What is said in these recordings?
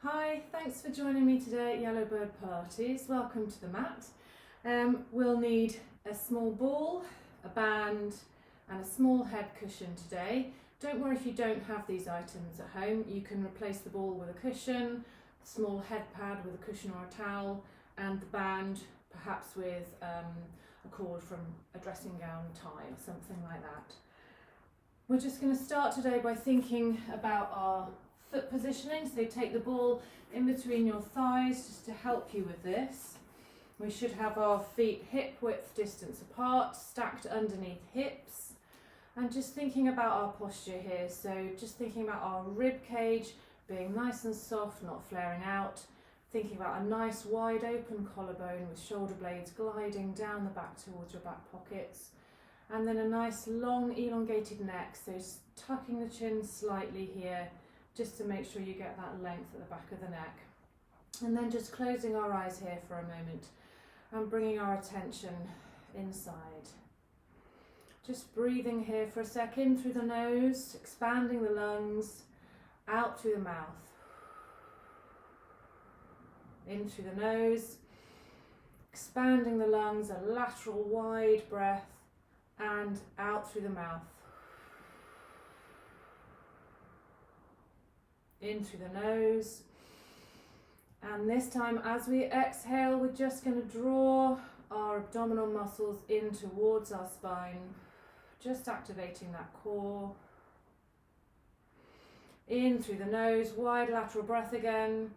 Hi, thanks for joining me today at Yellowbird Pilates. Welcome to the mat. We'll need a small ball, a band and a small head cushion today. Don't worry if you don't have these items at home. You can replace the ball with a cushion, a small head pad with a cushion or a towel, and the band perhaps with a cord from a dressing gown tie or something like that. We're just going to start today by thinking about our foot positioning. So take the ball in between your thighs just to help you with this. We should have our feet hip width distance apart, stacked underneath hips, and just thinking about our posture here. So just thinking about our rib cage being nice and soft, not flaring out. Thinking about a nice wide open collarbone with shoulder blades gliding down the back towards your back pockets. And then a nice long elongated neck, so tucking the chin slightly here just to make sure you get that length at the back of the neck. And then just closing our eyes here for a moment and bringing our attention inside. Just breathing here for a second through the nose, expanding the lungs, out through the mouth. In through the nose, expanding the lungs, a lateral wide breath, and out through the mouth. In through the nose. And this time as we exhale, we're just going to draw our abdominal muscles in towards our spine, just activating that core. In through the nose, wide lateral breath again,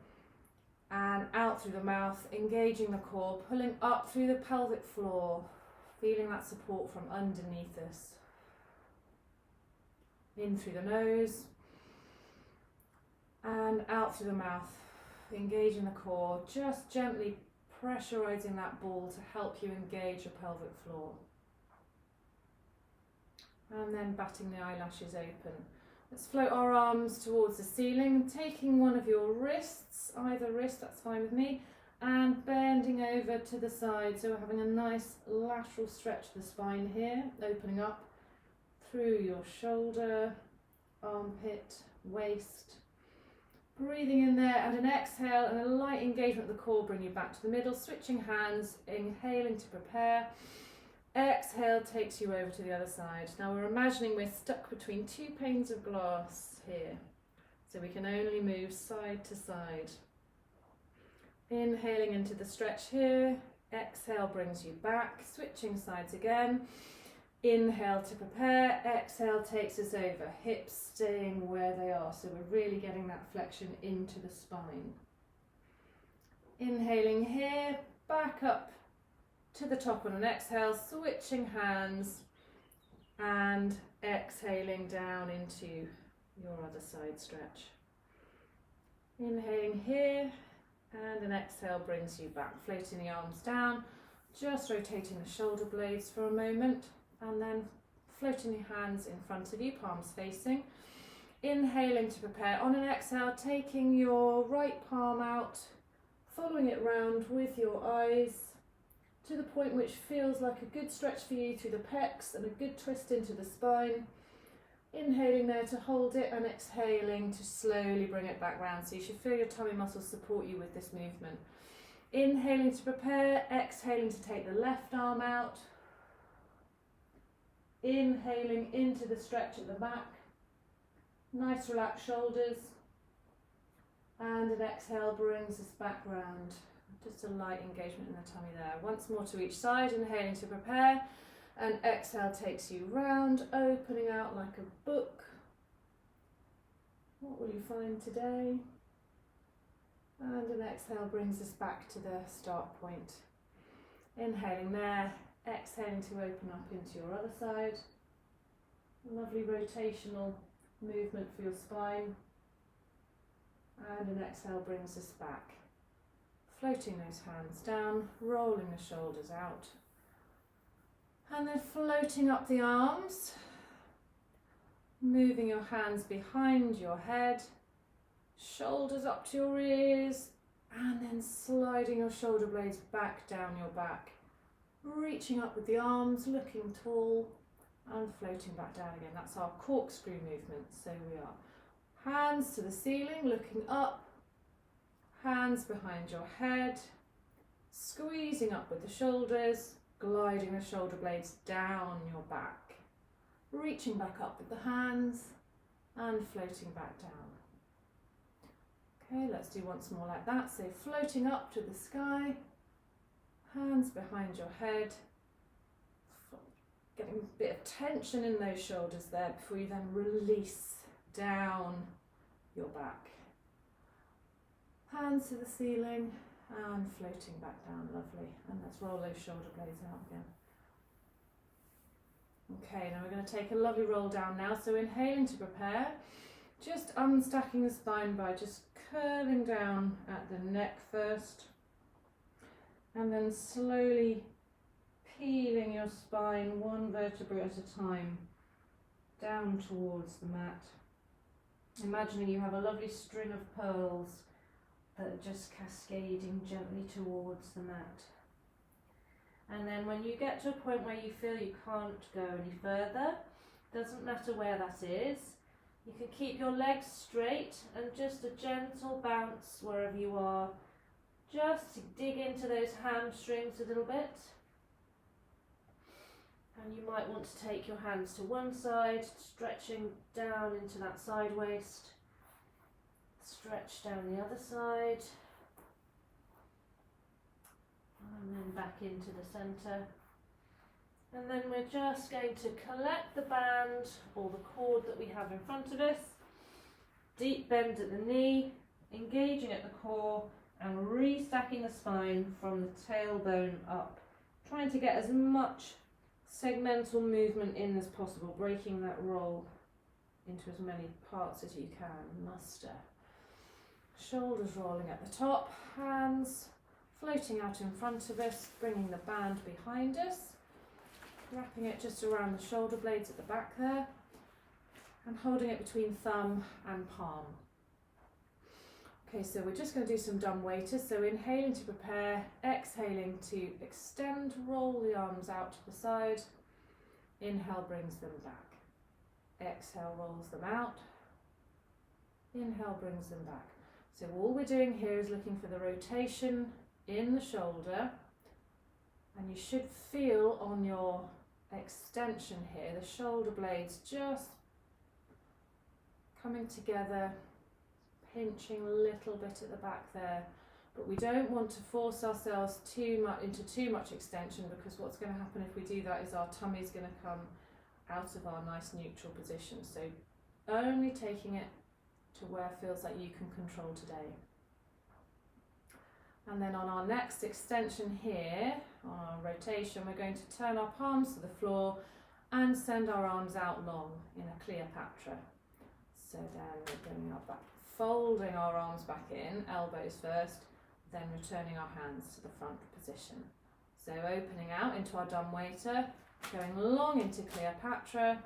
and out through the mouth, engaging the core, pulling up through the pelvic floor, feeling that support from underneath us. In through the nose and out through the mouth, engaging the core, just gently pressurizing that ball to help you engage your pelvic floor. And then batting the eyelashes open. Let's float our arms towards the ceiling, taking one of your wrists, either wrist, that's fine with me, and bending over to the side. So we're having a nice lateral stretch of the spine here, opening up through your shoulder, armpit, waist. Breathing in there and an exhale and a light engagement of the core, bring you back to the middle, switching hands, inhaling to prepare. Exhale takes you over to the other side. Now we're imagining we're stuck between two panes of glass here, so we can only move side to side. Inhaling into the stretch here, exhale brings you back, switching sides again. Inhale to prepare, exhale takes us over, hips staying where they are, so we're really getting that flexion into the spine. Inhaling here, back up to the top on an exhale, switching hands and exhaling down into your other side stretch. Inhaling here and an exhale brings you back, floating the arms down, just rotating the shoulder blades for a moment and then floating your hands in front of you, palms facing. Inhaling to prepare, on an exhale taking your right palm out, following it round with your eyes to the point which feels like a good stretch for you through the pecs and a good twist into the spine. Inhaling there to hold it and exhaling to slowly bring it back round. So you should feel your tummy muscles support you with this movement. Inhaling to prepare, exhaling to take the left arm out. Inhaling into the stretch at the back. Nice relaxed shoulders. And an exhale brings us back round. Just a light engagement in the tummy there. Once more to each side, inhaling to prepare, and exhale takes you round, opening out like a book. What will you find today? And an exhale brings us back to the start point. Inhaling there, exhaling to open up into your other side. A lovely rotational movement for your spine. And an exhale brings us back. Floating those hands down, rolling the shoulders out. And then floating up the arms, moving your hands behind your head, shoulders up to your ears, and then sliding your shoulder blades back down your back. Reaching up with the arms, looking tall, and floating back down again. That's our corkscrew movement. So we are hands to the ceiling, looking up, Hands behind your head, squeezing up with the shoulders, gliding the shoulder blades down your back, reaching back up with the hands and floating back down. Okay, let's do once more like that. So floating up to the sky, hands behind your head, getting a bit of tension in those shoulders there before you then release down your back. Hands to the ceiling and floating back down, lovely. And let's roll those shoulder blades out again. Okay, now we're going to take a lovely roll down now. So inhaling to prepare, just unstacking the spine by just curving down at the neck first, and then slowly peeling your spine one vertebra at a time down towards the mat. Imagining you have a lovely string of pearls that are just cascading gently towards the mat. And then when you get to a point where you feel you can't go any further, doesn't matter where that is, you can keep your legs straight and just a gentle bounce wherever you are, just to dig into those hamstrings a little bit. And you might want to take your hands to one side, stretching down into that side waist, stretch down the other side, and then back into the centre. And then we're just going to collect the band or the cord that we have in front of us, deep bend at the knee, engaging at the core and restacking the spine from the tailbone up, trying to get as much segmental movement in as possible, breaking that roll into as many parts as you can. Muster. Shoulders rolling at the top, hands floating out in front of us, bringing the band behind us, wrapping it just around the shoulder blades at the back there, and holding it between thumb and palm. Okay, so we're just going to do some dumb waiters. So inhaling to prepare, exhaling to extend, roll the arms out to the side. Inhale brings them back. Exhale rolls them out. Inhale brings them back. So all we're doing here is looking for the rotation in the shoulder, and you should feel on your extension here, the shoulder blades just coming together, pinching a little bit at the back there, but we don't want to force ourselves into too much extension, because what's going to happen if we do that is our tummy is going to come out of our nice neutral position. So only taking it to where it feels like you can control today. And then on our next extension here, on our rotation, we're going to turn our palms to the floor and send our arms out long in a Cleopatra. So then we're bringing our back, folding our arms back in, elbows first, then returning our hands to the front position. So opening out into our dumb waiter, going long into Cleopatra,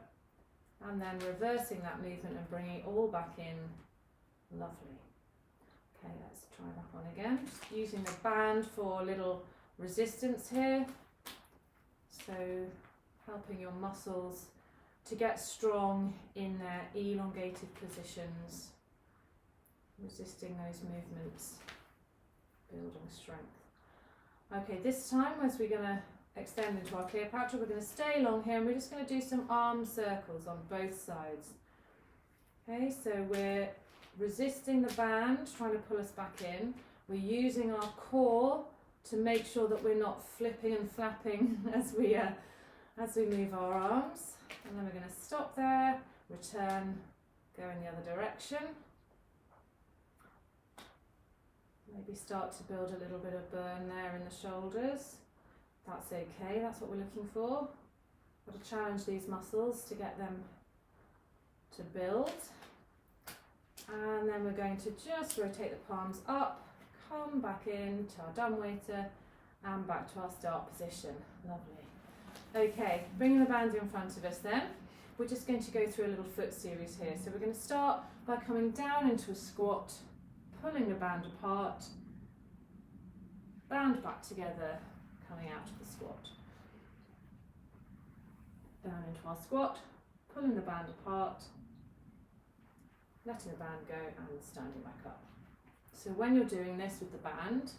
and then reversing that movement and bringing it all back in. Lovely. Okay, let's try that one again. Just using the band for a little resistance here. So helping your muscles to get strong in their elongated positions, resisting those movements, building strength. Okay, this time as we're going to extend into our Cleopatra, we're going to stay long here and we're just going to do some arm circles on both sides. Okay, so we're resisting the band, trying to pull us back in. We're using our core to make sure that we're not flipping and flapping as we move our arms. And then we're going to stop there, return, go in the other direction. Maybe start to build a little bit of burn there in the shoulders. That's okay, that's what we're looking for. Got to challenge these muscles to get them to build. And then we're going to just rotate the palms up, come back in to our dumb waiter and back to our start position. Lovely. Okay, bringing the band in front of us then. We're just going to go through a little foot series here. So we're going to start by coming down into a squat, pulling the band apart, band back together, coming out of the squat. Down into our squat, pulling the band apart, letting the band go and standing back up. So when you're doing this with the band,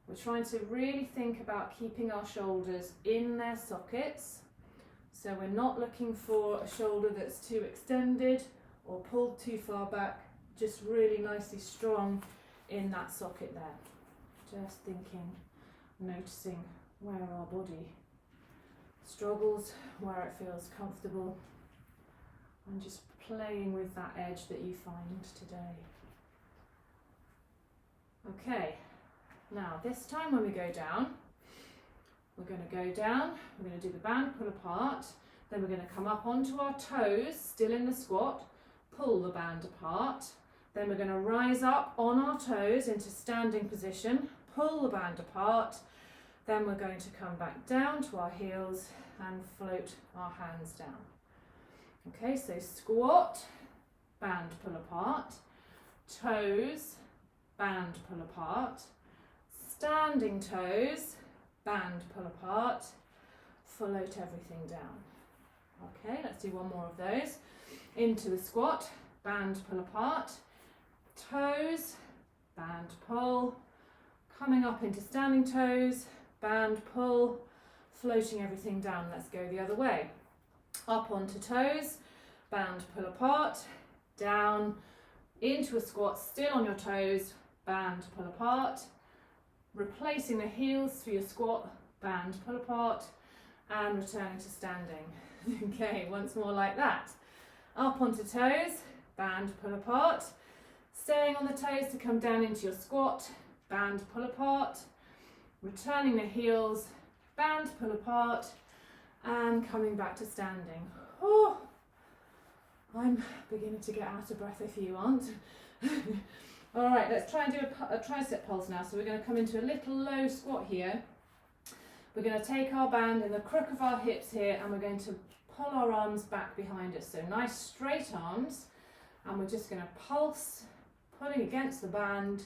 we're trying to really think about keeping our shoulders in their sockets. So we're not looking for a shoulder that's too extended or pulled too far back, just really nicely strong in that socket there. Just thinking, noticing where our body struggles, where it feels comfortable, and just playing with that edge that you find today. Okay, now this time when we go down, we're going to go down, we're going to do the band pull apart, then we're going to come up onto our toes, still in the squat, pull the band apart, then we're going to rise up on our toes into standing position, pull the band apart, then we're going to come back down to our heels and float our hands down. Okay, so squat, band pull apart, toes, band pull apart, standing toes, band pull apart, float everything down. Okay, let's do one more of those. Into the squat, band pull apart, toes, band pull, coming up into standing toes, band pull, floating everything down. Let's go the other way. Up onto toes, band pull apart, down, into a squat, still on your toes, band pull apart, replacing the heels for your squat, band pull apart, and returning to standing. Okay, once more like that. Up onto toes, band pull apart, staying on the toes to come down into your squat, band pull apart, returning the heels, band pull apart, and coming back to standing. Oh, I'm beginning to get out of breath if you aren't. All right, let's try and do a tricep pulse now. So we're going to come into a little low squat here. We're going to take our band in the crook of our hips here, and we're going to pull our arms back behind us. So nice straight arms, and we're just going to pulse, pulling against the band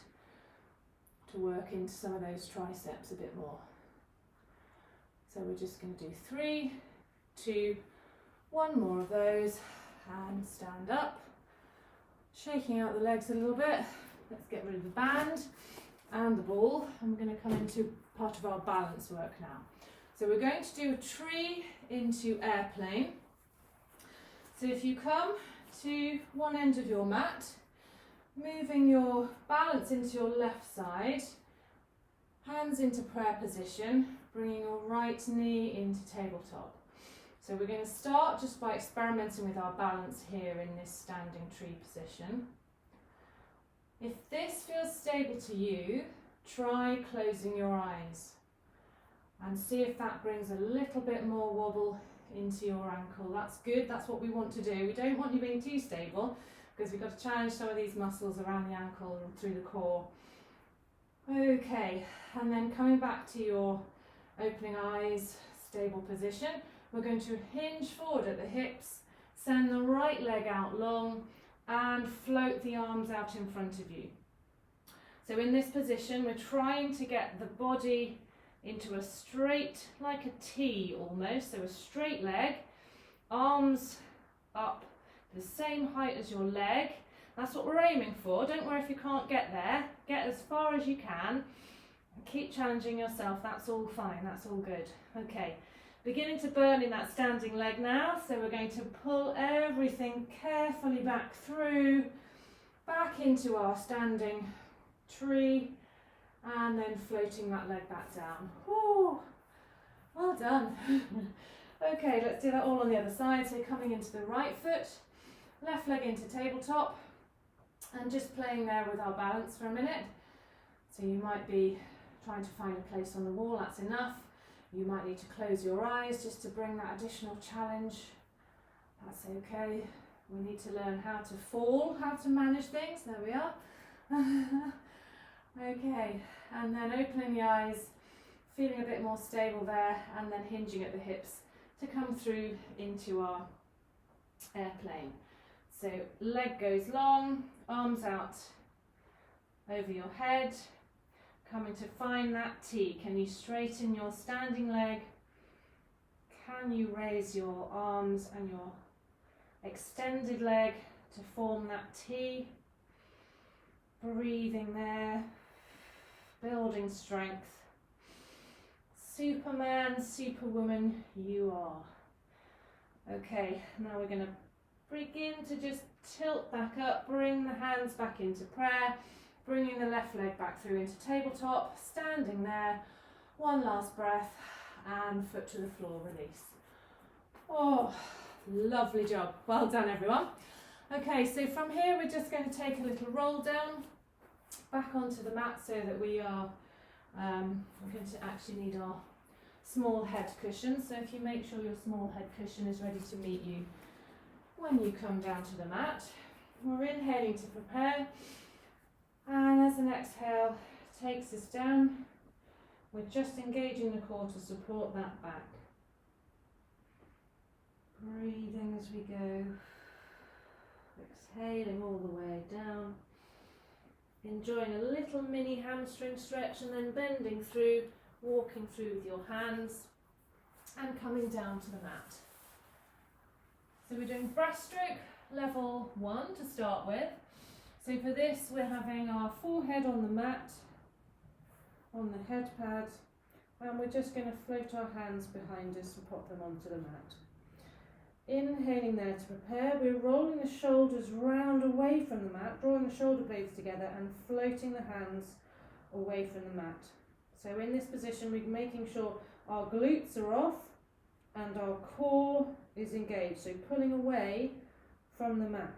to work into some of those triceps a bit more. So we're just going to do 3, 2, 1 more of those, and stand up, shaking out the legs a little bit. Let's get rid of the band and the ball, and we're going to come into part of our balance work now. So we're going to do a tree into airplane. So if you come to one end of your mat, moving your balance into your left side, hands into prayer position, bringing your right knee into tabletop. So we're going to start just by experimenting with our balance here in this standing tree position. If this feels stable to you, try closing your eyes and see if that brings a little bit more wobble into your ankle. That's good, that's what we want to do. We don't want you being too stable because we've got to challenge some of these muscles around the ankle and through the core. Okay, and then coming back to your opening eyes, stable position, we're going to hinge forward at the hips, send the right leg out long, and float the arms out in front of you. So in this position, we're trying to get the body into a straight, like a T almost, so a straight leg, arms up the same height as your leg. That's what we're aiming for. Don't worry if you can't get there. Get as far as you can. Keep challenging yourself. That's all fine. That's all good. Okay. Beginning to burn in that standing leg now. So we're going to pull everything carefully back through, back into our standing tree, and then floating that leg back down. Woo! Well done. Okay, let's do that all on the other side. So coming into the right foot, left leg into tabletop, and just playing there with our balance for a minute. So you might be trying to find a place on the wall, that's enough. You might need to close your eyes just to bring that additional challenge. That's okay. We need to learn how to fall, how to manage things. There we are. Okay, and then opening the eyes, feeling a bit more stable there, and then hinging at the hips to come through into our airplane. So leg goes long, arms out over your head, coming to find that T. Can you straighten your standing leg? Can you raise your arms and your extended leg to form that T? Breathing there, building strength. Superman, superwoman, you are. Okay, now we're going to begin to just tilt back up, bring the hands back into prayer, bringing the left leg back through into tabletop, standing there, one last breath, and foot to the floor, release. Oh, lovely job. Well done, everyone. Okay, so from here we're just going to take a little roll down back onto the mat so that we are, we're going to actually need our small head cushion. So if you make sure your small head cushion is ready to meet you when you come down to the mat. We're inhaling to prepare, and as an exhale takes us down, we're just engaging the core to support that back. Breathing as we go, exhaling all the way down, enjoying a little mini hamstring stretch, and then bending through, walking through with your hands and coming down to the mat. So we're doing breaststroke level 1 to start with. So for this we're having our forehead on the mat, on the head pad, and we're just going to float our hands behind us and pop them onto the mat. Inhaling there to prepare, we're rolling the shoulders round away from the mat, drawing the shoulder blades together and floating the hands away from the mat. So in this position we're making sure our glutes are off and our core is engaged, so pulling away from the mat.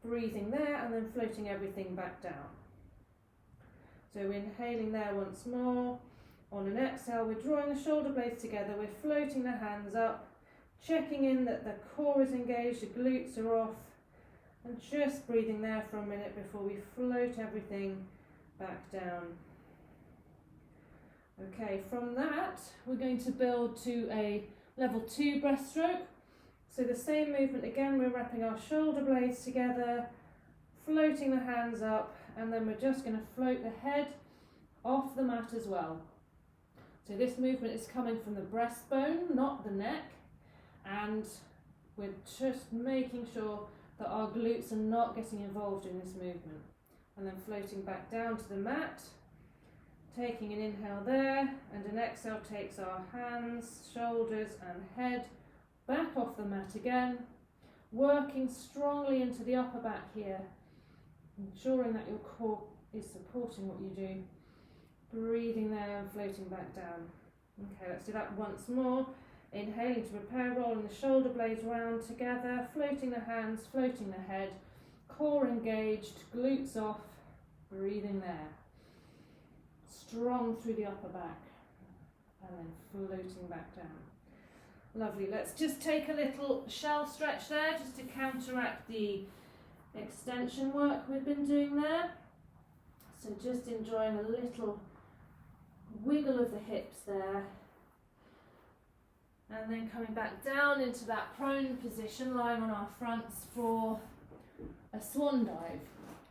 Breathing there and then floating everything back down. So inhaling there once more. On an exhale we're drawing the shoulder blades together, we're floating the hands up, checking in that the core is engaged, the glutes are off, and just breathing there for a minute before we float everything back down. Okay, from that we're going to build to a level 2 breaststroke. So the same movement again, we're wrapping our shoulder blades together, floating the hands up, and then we're just going to float the head off the mat as well. So this movement is coming from the breastbone, not the neck, and we're just making sure that our glutes are not getting involved in this movement. And then floating back down to the mat, taking an inhale there, and an exhale takes our hands, shoulders and head back off the mat again, working strongly into the upper back here, ensuring that your core is supporting what you do. Breathing there and floating back down. Okay, let's do that once more. Inhaling to prepare, rolling the shoulder blades round together, floating the hands, floating the head, core engaged, glutes off, breathing there. Strong through the upper back, and then floating back down. Lovely, let's just take a little shell stretch there, just to counteract the extension work we've been doing there. So just enjoying a little wiggle of the hips there. And then coming back down into that prone position, lying on our fronts for a swan dive.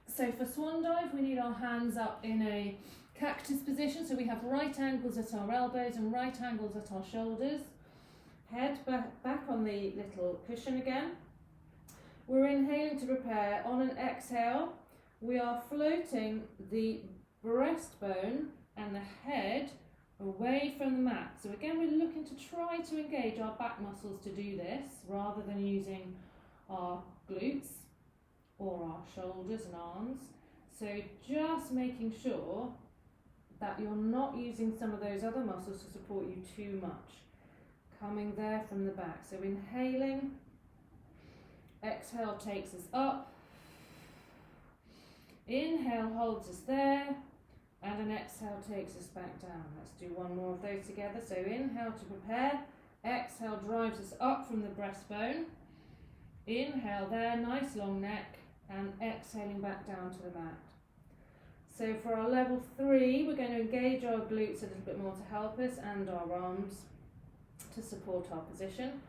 So for swan dive, we need our hands up in a cactus position. So we have right angles at our elbows and right angles at our shoulders. Head back on the little cushion again. We're inhaling to prepare. On an exhale, we are floating the breastbone and the head away from the mat. So again, we're looking to try to engage our back muscles to do this rather than using our glutes or our shoulders and arms. So just making sure that you're not using some of those other muscles to support you too much. Coming there from the back. So inhaling, exhale takes us up, inhale holds us there, and an exhale takes us back down. Let's do one more of those together. So inhale to prepare, exhale drives us up from the breastbone, inhale there, nice long neck, and exhaling back down to the mat. So for our level 3, we're going to engage our glutes a little bit more to help us and our arms to support our position.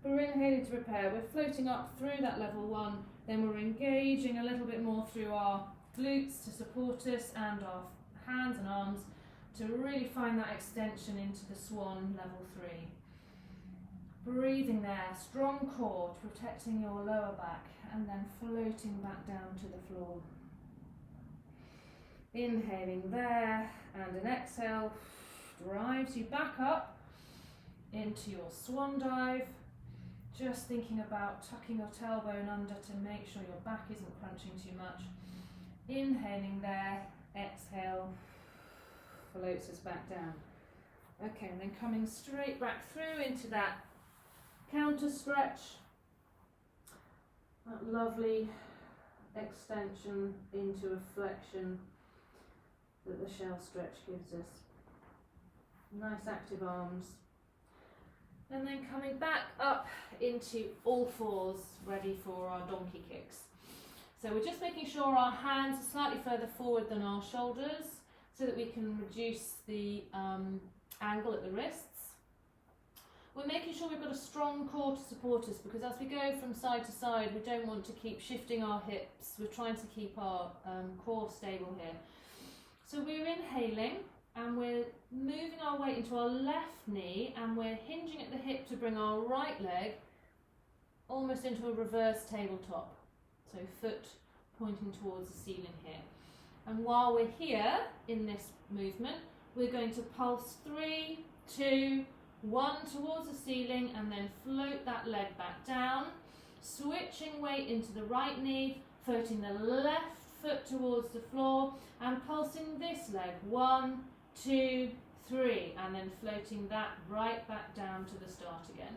We're inhaling to prepare, we're floating up through that level 1, then we're engaging a little bit more through our glutes to support us and our hands and arms to really find that extension into the swan level 3. Breathing there, strong core, protecting your lower back, and then floating back down to the floor. Inhaling there, and an exhale drives you back up into your swan dive. Just thinking about tucking your tailbone under to make sure your back isn't crunching too much. Inhaling there, exhale, floats us back down. Okay, and then coming straight back through into that counter stretch. That lovely extension into a flexion that the shell stretch gives us. Nice active arms. And then coming back up into all fours, ready for our donkey kicks. So we're just making sure our hands are slightly further forward than our shoulders so that we can reduce the angle at the wrists. We're making sure we've got a strong core to support us, because as we go from side to side, we don't want to keep shifting our hips. We're trying to keep our core stable here. So we're inhaling and we're moving our weight into our left knee, and we're hinging at the hip to bring our right leg almost into a reverse tabletop. So foot pointing towards the ceiling here. And while we're here in this movement, we're going to pulse 3, 2, 1 towards the ceiling, and then float that leg back down, switching weight into the right knee, floating the left foot towards the floor, and pulsing this leg 1, 2, 3, and then floating that right back down to the start again.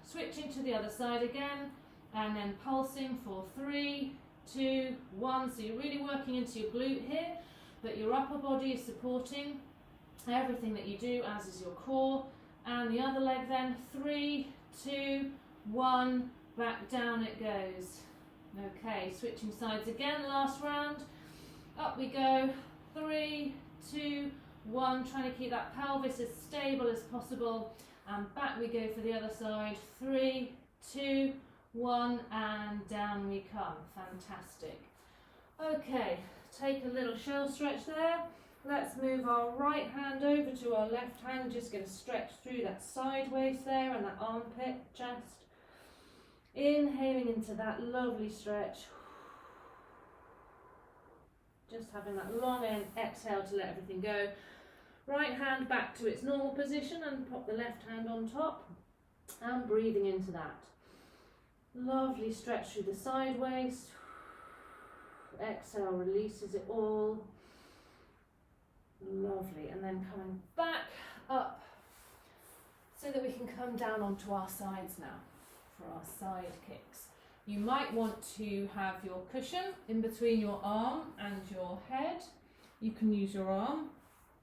Switching to the other side again, and then pulsing for 3, 2, 1. So you're really working into your glute here, but your upper body is supporting everything that you do, as is your core. And the other leg then, 3, 2, 1, back down it goes. Okay, switching sides again, last round. Up we go, 3, 2, 1, trying to keep that pelvis as stable as possible. And back we go for the other side, 3, 2, 1, and down we come. Fantastic. Okay, take a little shell stretch there. Let's move our right hand over to our left hand. Just going to stretch through that sideways there and that armpit, chest. Inhaling into that lovely stretch. Just having that long exhale to let everything go. Right hand back to its normal position and pop the left hand on top. And breathing into that. Lovely stretch through the sideways. Exhale releases it all. Lovely. And then coming back up so that we can come down onto our sides now for our side kicks. You might want to have your cushion in between your arm and your head. You can use your arm,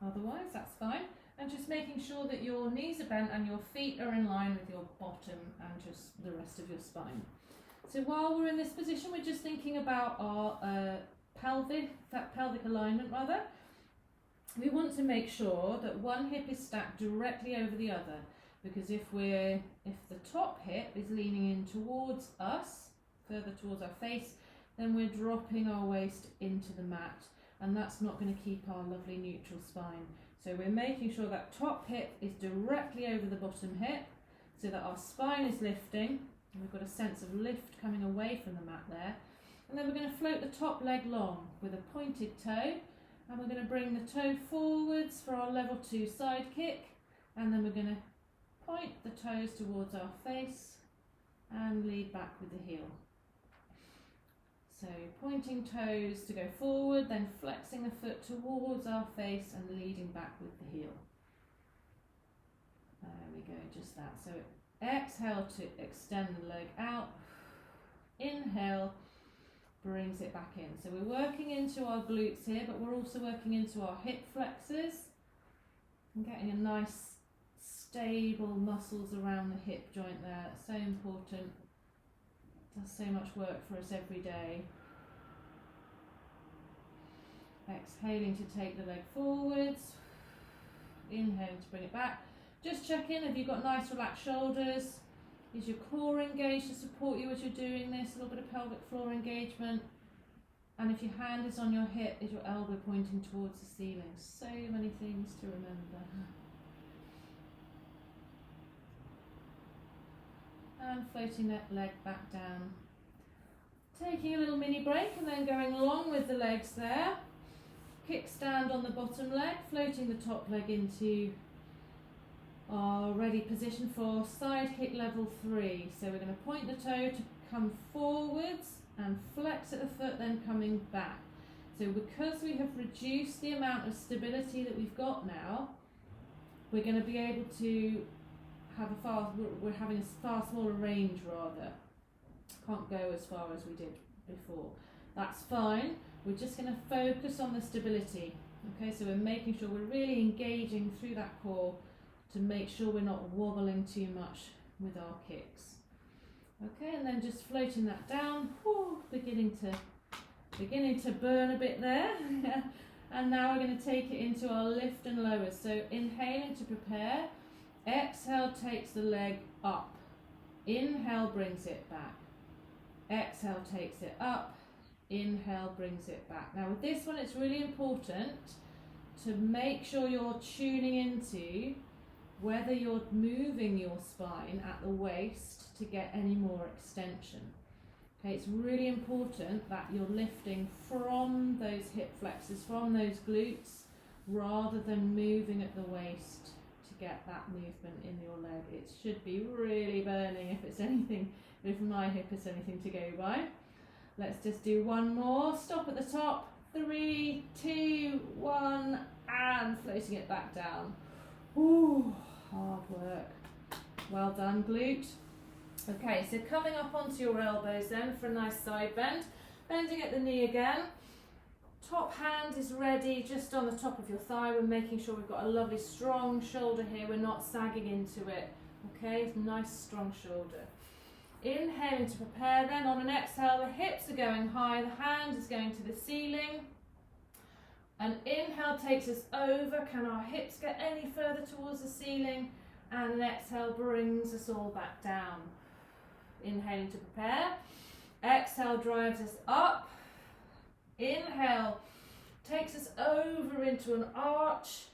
otherwise that's fine. And just making sure that your knees are bent and your feet are in line with your bottom and just the rest of your spine. So while we're in this position, we're just thinking about our pelvic alignment rather. We want to make sure that one hip is stacked directly over the other, because if the top hip is leaning in towards us, further towards our face, then we're dropping our waist into the mat, and that's not going to keep our lovely neutral spine. So we're making sure that top hip is directly over the bottom hip, so that our spine is lifting, and we've got a sense of lift coming away from the mat there. And then we're going to float the top leg long with a pointed toe, and we're going to bring the toe forwards for our level 2 side kick, and then we're going to point the toes towards our face and lead back with the heel. So pointing toes to go forward, then flexing the foot towards our face and leading back with the heel. There we go, just that. So exhale to extend the leg out. Inhale, brings it back in. So we're working into our glutes here, but we're also working into our hip flexors and getting a nice stable muscles around the hip joint there. That's so important. Does so much work for us every day. Exhaling to take the leg forwards. Inhaling to bring it back. Just check in, have you got nice relaxed shoulders? Is your core engaged to support you as you're doing this? A little bit of pelvic floor engagement. And if your hand is on your hip, is your elbow pointing towards the ceiling? So many things to remember. And floating that leg back down. Taking a little mini break and then going long with the legs there. kickstand on the bottom leg, floating the top leg into our ready position for side kick level 3. So we're going to point the toe to come forwards and flex at the foot, then coming back. So because we have reduced the amount of stability that we've got now, we're going to be able to have we're having a far smaller range rather. Can't go as far as we did before. That's fine. We're just going to focus on the stability. Okay, so we're making sure we're really engaging through that core to make sure we're not wobbling too much with our kicks. Okay, and then just floating that down, beginning to burn a bit there. And now we're going to take it into our lift and lower. So inhaling to prepare, exhale takes the leg up, inhale brings it back, exhale takes it up, inhale brings it back. Now with this one it's really important to make sure you're tuning into whether you're moving your spine at the waist to get any more extension. Okay, it's really important that you're lifting from those hip flexors, from those glutes, rather than moving at the waist to get that movement in your leg. It should be really burning if my hip is anything to go by. Let's just do one more. Stop at the top. 3, 2, 1, and floating it back down. Ooh, hard work. Well done, glute. Okay, so coming up onto your elbows then for a nice side bend. Bending at the knee again. Top hand is ready just on the top of your thigh. We're making sure we've got a lovely strong shoulder here. We're not sagging into it. Okay, nice strong shoulder. Inhaling to prepare then. On an exhale, the hips are going high, the hand is going to the ceiling. An inhale takes us over. Can our hips get any further towards the ceiling? And an exhale brings us all back down. Inhaling to prepare. Exhale drives us up. Inhale takes us over into an arch.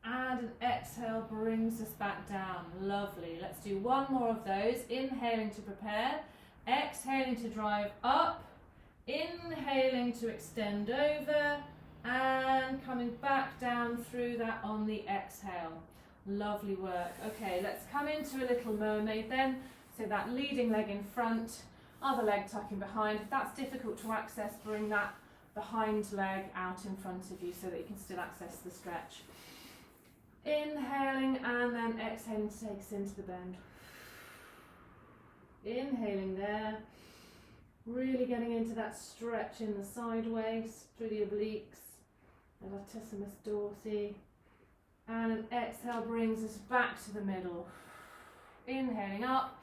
And an exhale brings us back down. Lovely. Let's do one more of those. Inhaling to prepare. Exhaling to drive up. Inhaling to extend over. And coming back down through that on the exhale. Lovely work. Okay, let's come into a little mermaid then. So that leading leg in front, other leg tucking behind. If that's difficult to access, bring that behind leg out in front of you so that you can still access the stretch. Inhaling and then exhaling to take us into the bend. Inhaling there, really getting into that stretch in the sideways, through the obliques, the latissimus dorsi. And an exhale brings us back to the middle. Inhaling up,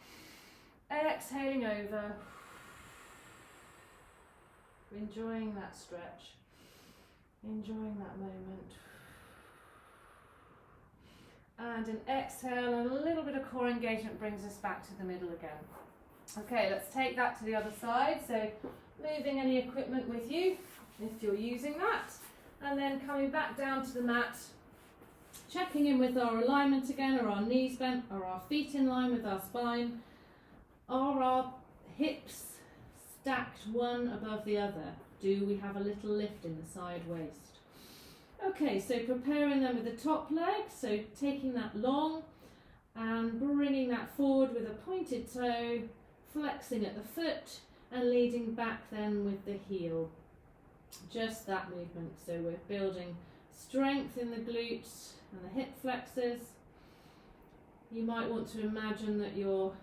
exhaling over. Enjoying that stretch, enjoying that moment. And an exhale and a little bit of core engagement brings us back to the middle again. Okay, let's take that to the other side. So moving any equipment with you if you're using that. And then coming back down to the mat, checking in with our alignment again. Are our knees bent? Are our feet in line with our spine? Are our hips stacked one above the other? Do we have a little lift in the side waist? Okay, so preparing them with the top leg, so taking that long and bringing that forward with a pointed toe, flexing at the foot and leading back then with the heel. Just that movement, so we're building strength in the glutes and the hip flexors. You might want to imagine that you're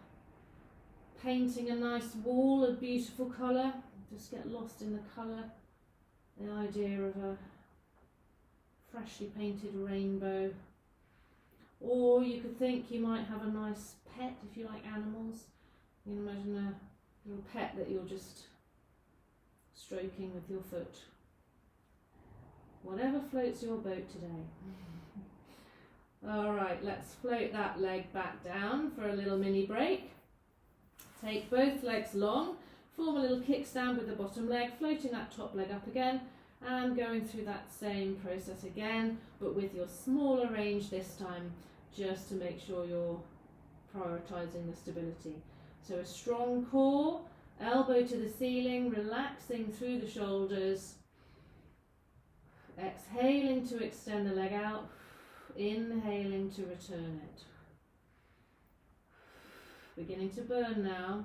painting a nice wall of beautiful colour. Just get lost in the colour, the idea of a freshly painted rainbow. Or you could think you might have a nice pet if you like animals. You can imagine a little pet that you're just stroking with your foot. Whatever floats your boat today. Alright, let's float that leg back down for a little mini break. Take both legs long, form a little kickstand with the bottom leg, floating that top leg up again, and going through that same process again, but with your smaller range this time, just to make sure you're prioritising the stability. So a strong core, elbow to the ceiling, relaxing through the shoulders, exhaling to extend the leg out, inhaling to return it. Beginning to burn now.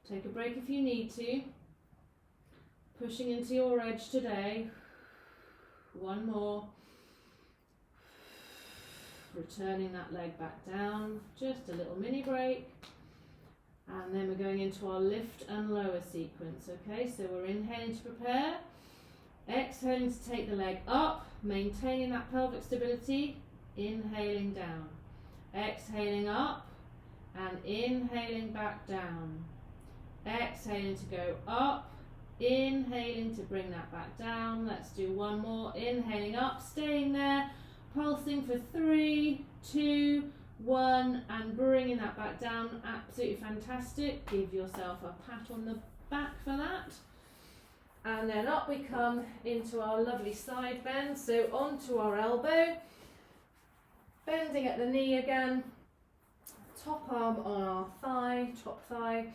Take a break if you need to. Pushing into your edge today. One more. Returning that leg back down. Just a little mini break. And then we're going into our lift and lower sequence. Okay, so we're inhaling to prepare. Exhaling to take the leg up. Maintaining that pelvic stability. Inhaling down. Exhaling up. And inhaling back down. Exhaling to go up. Inhaling to bring that back down. Let's do one more. Inhaling up, staying there, pulsing for 3, 2, 1, and bringing that back down. Absolutely fantastic. Give yourself a pat on the back for that. And then up we come into our lovely side bend. So onto our elbow, bending at the knee again. Top arm on our thigh, top thigh.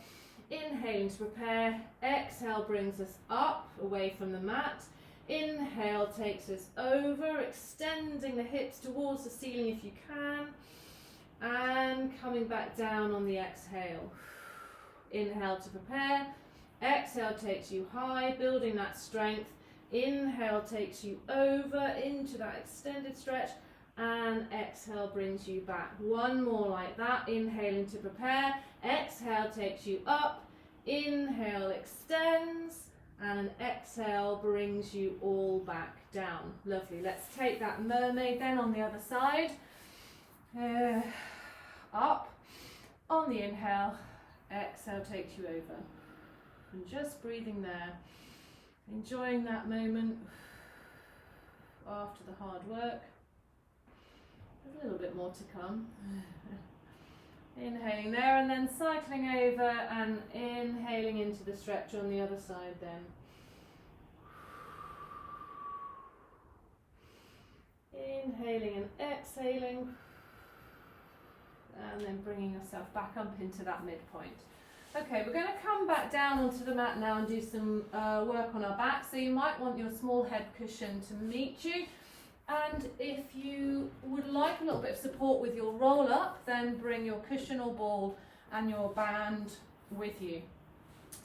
Inhaling to prepare. Exhale brings us up, away from the mat. Inhale takes us over, extending the hips towards the ceiling if you can. And coming back down on the exhale. Inhale to prepare. Exhale takes you high, building that strength. Inhale takes you over into that extended stretch. And exhale brings you back. One more like that. Inhaling to prepare. Exhale takes you up. Inhale extends. And an exhale brings you all back down. Lovely. Let's take that mermaid then on the other side. Up. On the inhale. Exhale takes you over. And just breathing there. Enjoying that moment after the hard work. A little bit more to come. Inhaling there and then cycling over and inhaling into the stretch on the other side then. Inhaling and exhaling. And then bringing yourself back up into that midpoint. Okay, we're going to come back down onto the mat now and do some work on our back. So you might want your small head cushion to meet you. And if you would like a little bit of support with your roll up, then bring your cushion or ball and your band with you.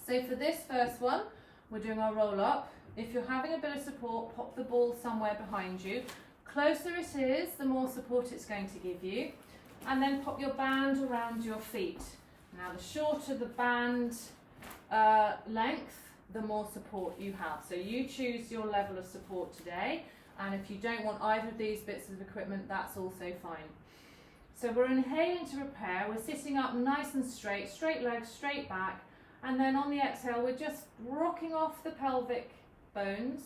So for this first one, we're doing our roll up. If you're having a bit of support, pop the ball somewhere behind you. Closer it is, the more support it's going to give you. And then pop your band around your feet. Now the shorter the band length, the more support you have. So you choose your level of support today. And if you don't want either of these bits of equipment, that's also fine. So we're inhaling to prepare. We're sitting up nice and straight legs, straight back. And then on the exhale, we're just rocking off the pelvic bones,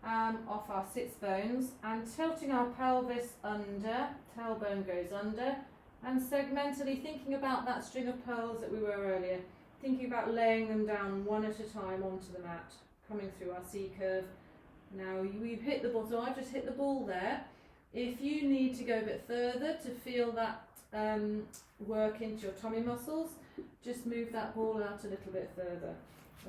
off our sits bones, and tilting our pelvis under, tailbone goes under, and segmentally thinking about that string of pearls that we were earlier, thinking about laying them down one at a time onto the mat, coming through our C curve. Now we've hit the ball, so I've just hit the ball there. If you need to go a bit further to feel that work into your tummy muscles, just move that ball out a little bit further.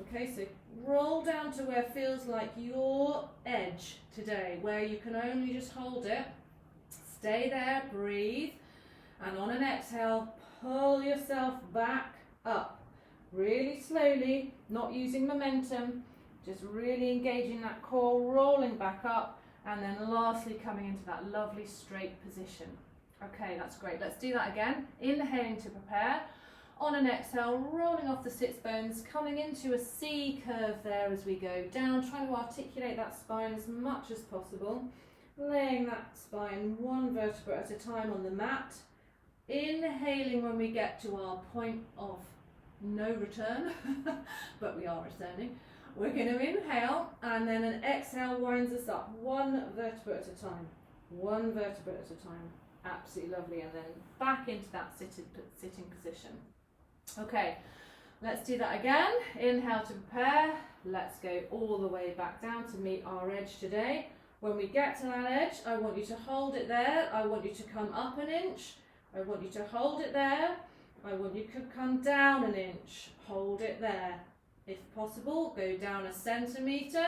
Okay, so roll down to where it feels like your edge today, where you can only just hold it. Stay there, breathe, and on an exhale, pull yourself back up. Really slowly, not using momentum. Just really engaging that core, rolling back up, and then lastly coming into that lovely straight position. Okay, that's great. Let's do that again. Inhaling to prepare. On an exhale, rolling off the sits bones, coming into a C curve there as we go down, trying to articulate that spine as much as possible. Laying that spine one vertebra at a time on the mat. Inhaling when we get to our point of no return, but we are returning. We're going to inhale, and then an exhale winds us up, one vertebra at a time, one vertebra at a time. Absolutely lovely. And then back into that sitting position. Okay, let's do that again. Inhale to prepare. Let's go all the way back down to meet our edge today. When we get to that edge, I want you to hold it there. I want you to come up an inch. I want you to hold it there. I want you to come down an inch. Hold it there. If possible, go down a centimetre,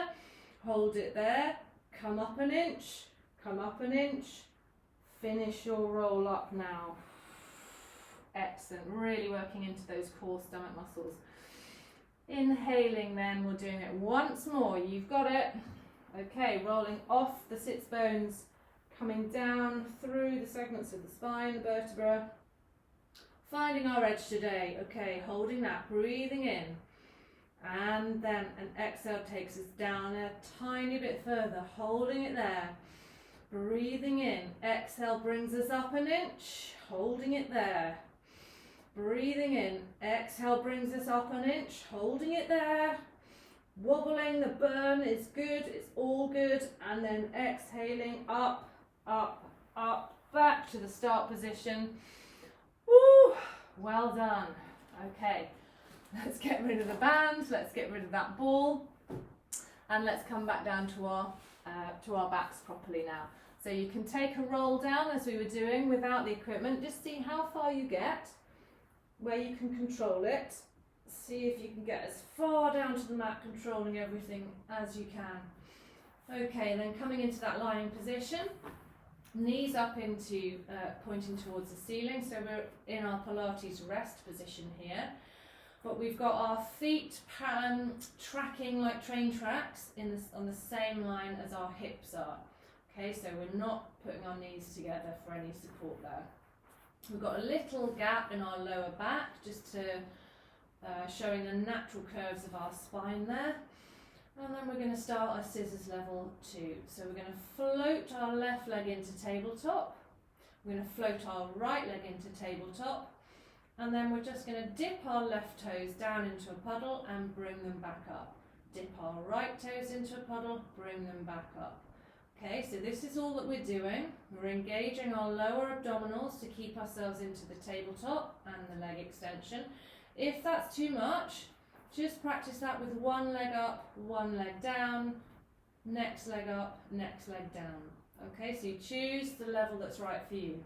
hold it there, come up an inch, come up an inch, finish your roll up now. Excellent, really working into those core stomach muscles. Inhaling then, we're doing it once more, you've got it. Okay, rolling off the sits bones, coming down through the segments of the spine, the vertebra. Finding our edge today, okay, holding that, breathing in. And then an exhale takes us down a tiny bit further, holding it there. Breathing in, exhale brings us up an inch, holding it there. Breathing in, exhale brings us up an inch, holding it there. Wobbling, the burn is good, it's all good. And then exhaling, up, up, up, back to the start position. Woo, well done. Okay, let's get rid of the band, let's get rid of that ball. And let's come back down to our backs properly now. So you can take a roll down as we were doing without the equipment, just see how far you get, where you can control it. See if you can get as far down to the mat, controlling everything as you can. Okay, then coming into that lying position, knees up into pointing towards the ceiling. So we're in our Pilates rest position here, but we've got our feet tracking like train tracks on the same line as our hips are. Okay, so we're not putting our knees together for any support there. We've got a little gap in our lower back, just to showing the natural curves of our spine there. And then we're going to start our scissors level 2. So we're going to float our left leg into tabletop. We're going to float our right leg into tabletop. And then we're just going to dip our left toes down into a puddle and bring them back up. Dip our right toes into a puddle, bring them back up. Okay, so this is all that we're doing. We're engaging our lower abdominals to keep ourselves into the tabletop and the leg extension. If that's too much, just practice that with one leg up, one leg down, next leg up, next leg down. Okay, so you choose the level that's right for you.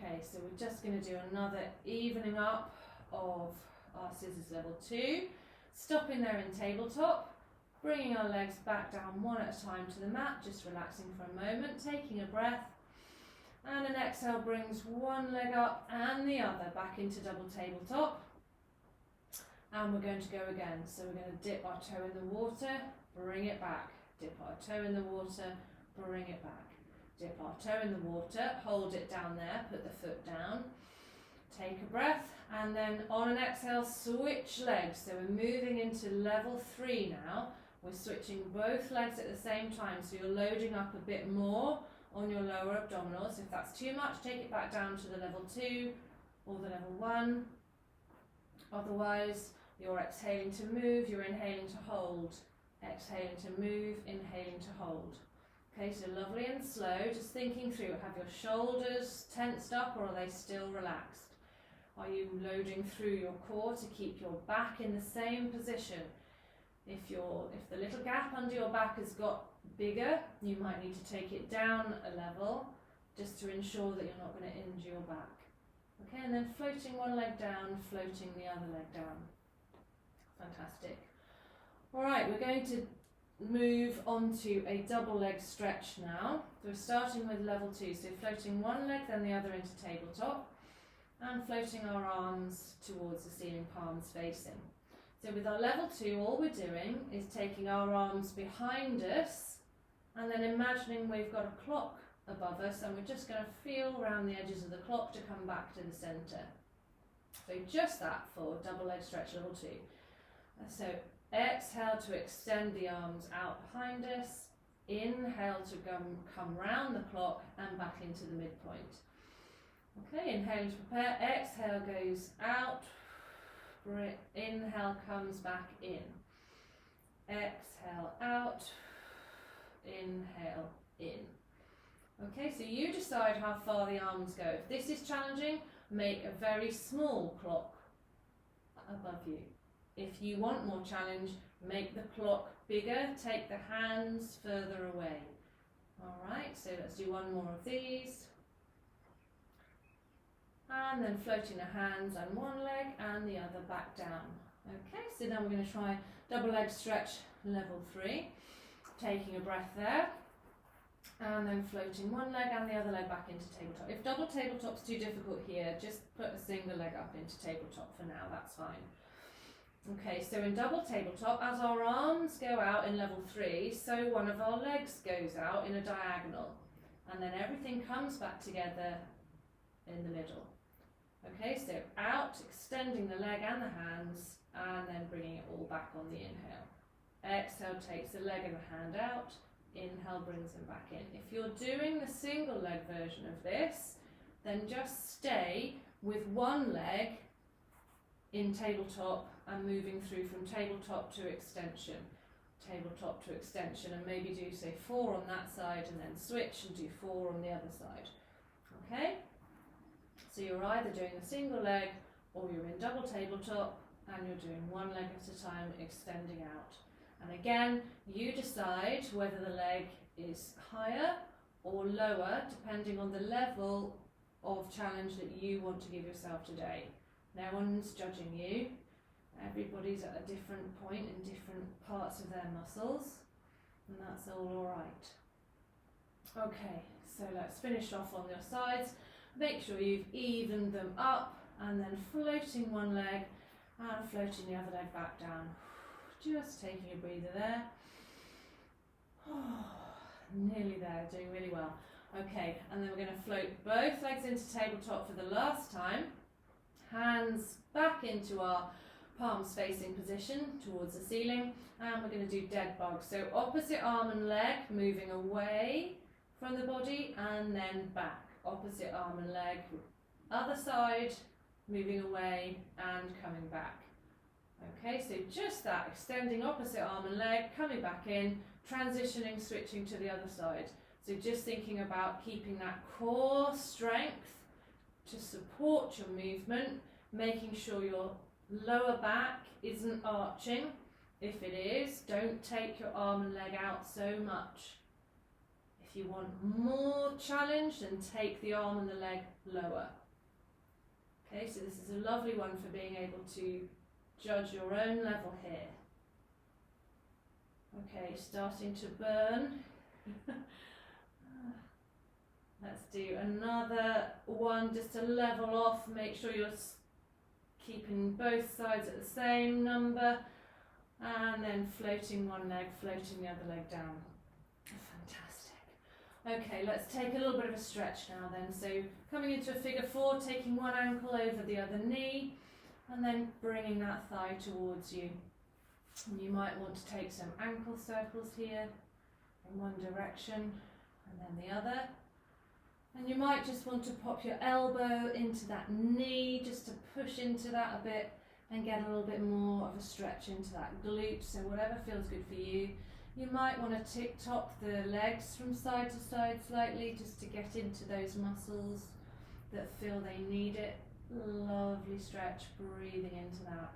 Okay, so we're just going to do another evening up of our scissors level 2. Stopping there in tabletop, bringing our legs back down one at a time to the mat, just relaxing for a moment, taking a breath. And an exhale brings one leg up and the other back into double tabletop. And we're going to go again. So we're going to dip our toe in the water, bring it back. Dip our toe in the water, bring it back. Dip our toe in the water, hold it down there, put the foot down. Take a breath, and then on an exhale, switch legs. So we're moving into level 3 now. We're switching both legs at the same time. So you're loading up a bit more on your lower abdominals. If that's too much, take it back down to the level 2 or the level 1. Otherwise, you're exhaling to move, you're inhaling to hold. Exhaling to move, inhaling to hold. Okay, so lovely and slow, just thinking through, have your shoulders tensed up or are they still relaxed? Are you loading through your core to keep your back in the same position? If the little gap under your back has got bigger, you might need to take it down a level just to ensure that you're not going to injure your back. Okay, and then floating one leg down, floating the other leg down. Fantastic. All right, we're going to move on to a double leg stretch now. So we're starting with level 2, so floating one leg then the other into tabletop and floating our arms towards the ceiling, palms facing. So with our level 2, all we're doing is taking our arms behind us and then imagining we've got a clock above us and we're just going to feel around the edges of the clock to come back to the centre. So just that for double leg stretch level 2. So exhale to extend the arms out behind us. Inhale to come round the clock and back into the midpoint. Okay, inhaling to prepare. Exhale goes out. Inhale comes back in. Exhale out. Inhale in. Okay, so you decide how far the arms go. If this is challenging, make a very small clock above you. If you want more challenge, make the clock bigger, take the hands further away. All right, so let's do one more of these. And then floating the hands on one leg and the other back down. Okay, so now we're going to try double leg stretch level 3. taking a breath there, and then floating one leg and the other leg back into tabletop. If double tabletop's too difficult here, just put a single leg up into tabletop for now, that's fine. Okay, so in double tabletop, as our arms go out in level 3, so one of our legs goes out in a diagonal, and then everything comes back together in the middle. Okay, so out, extending the leg and the hands, and then bringing it all back on the inhale. Exhale takes the leg and the hand out, inhale brings them back in. If you're doing the single leg version of this, then just stay with one leg in tabletop and moving through from tabletop to extension, and maybe do say 4 on that side and then switch and do 4 on the other side. Okay? So you're either doing a single leg or you're in double tabletop and you're doing one leg at a time, extending out. And again, you decide whether the leg is higher or lower depending on the level of challenge that you want to give yourself today. No one's judging you. Everybody's at a different point in different parts of their muscles, and that's all right. Okay, so let's finish off on your sides. Make sure you've evened them up, and then floating one leg and floating the other leg back down. Just taking a breather there. Oh, nearly there, doing really well. Okay, and then we're going to float both legs into tabletop for the last time. Hands back into our palms facing position towards the ceiling, and we're going to do dead bug. So opposite arm and leg moving away from the body and then back. Opposite arm and leg, other side, moving away and coming back. Okay, so just that, extending opposite arm and leg, coming back in, transitioning, switching to the other side. So just thinking about keeping that core strength to support your movement, making sure your lower back isn't arching. If it is, don't take your arm and leg out so much. If you want more challenge, then take the arm and the leg lower. Okay, so this is a lovely one for being able to judge your own level here. Okay, starting to burn. Let's do another one just to level off. Make sure you're keeping both sides at the same number, and then floating one leg, floating the other leg down. Fantastic. Okay, let's take a little bit of a stretch now then. So coming into a figure 4, taking one ankle over the other knee, and then bringing that thigh towards you. And you might want to take some ankle circles here in one direction and then the other. And you might just want to pop your elbow into that knee just to push into that a bit and get a little bit more of a stretch into that glute. So whatever feels good for you. You might want to tick-tock the legs from side to side slightly just to get into those muscles that feel they need it. Lovely stretch, breathing into that.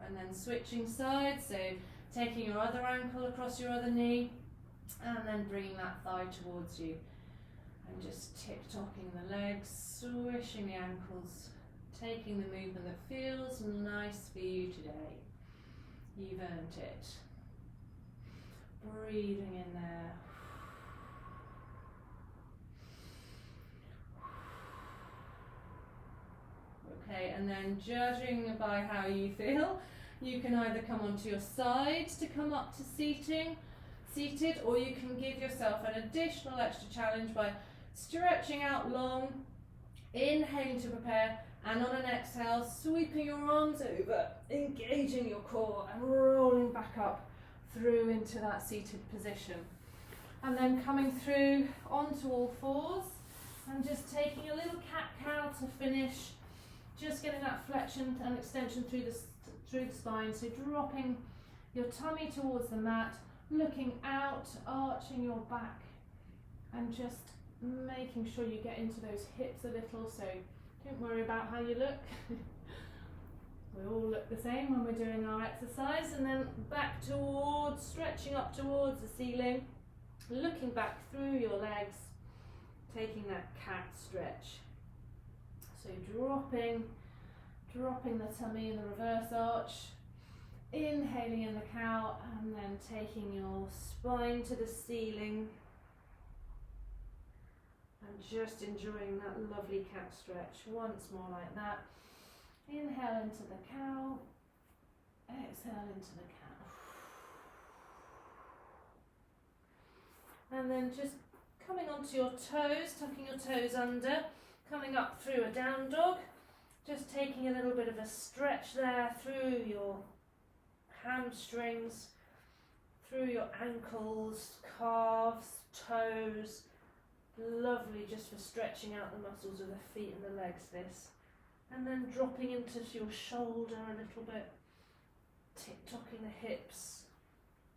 And then switching sides, so taking your other ankle across your other knee and then bringing that thigh towards you. And just tick-tocking the legs, swishing the ankles, taking the movement that feels nice for you today. You've earned it. Breathing in there. Okay, and then judging by how you feel, you can either come onto your sides to come up to seated, or you can give yourself an additional extra challenge by stretching out long, inhaling to prepare, and on an exhale, sweeping your arms over, engaging your core and rolling back up through into that seated position. And then coming through onto all fours and just taking a little cat-cow to finish. Just getting that flexion and extension through the spine, so dropping your tummy towards the mat, looking out, arching your back, and just making sure you get into those hips a little, so don't worry about how you look. We all look the same when we're doing our exercise. And then back towards, stretching up towards the ceiling, looking back through your legs, taking that cat stretch. So dropping the tummy in the reverse arch, Inhaling in the cow and then taking your spine to the ceiling and just enjoying that lovely cat stretch. Once more like that. Inhale into the cow, exhale into the cow. And then just coming onto your toes, tucking your toes under, coming up through a down dog, just taking a little bit of a stretch there through your hamstrings, through your ankles, calves, toes. Lovely just for stretching out the muscles of the feet and the legs, this. And then dropping into your shoulder a little bit, tick-tocking the hips.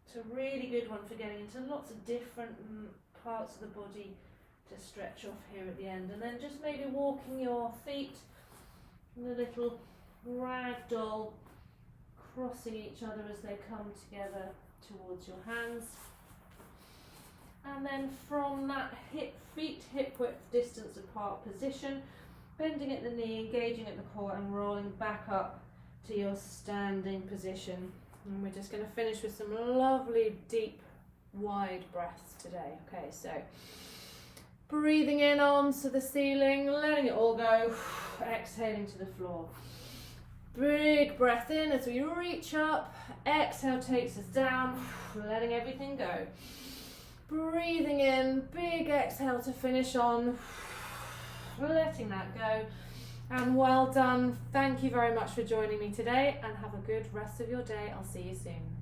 It's a really good one for getting into lots of different parts of the body to stretch off here at the end. And then just maybe walking your feet in a little ragdoll, crossing each other as they come together towards your hands. And then from that feet hip width distance apart position, bending at the knee, engaging at the core and rolling back up to your standing position. And we're just going to finish with some lovely deep wide breaths today. Okay, so breathing in onto the ceiling, letting it all go, exhaling to the floor. Big breath in as we reach up, exhale takes us down, letting everything go. Breathing in, big exhale to finish on, letting that go. And well done. Thank you very much for joining me today and have a good rest of your day. I'll see you soon.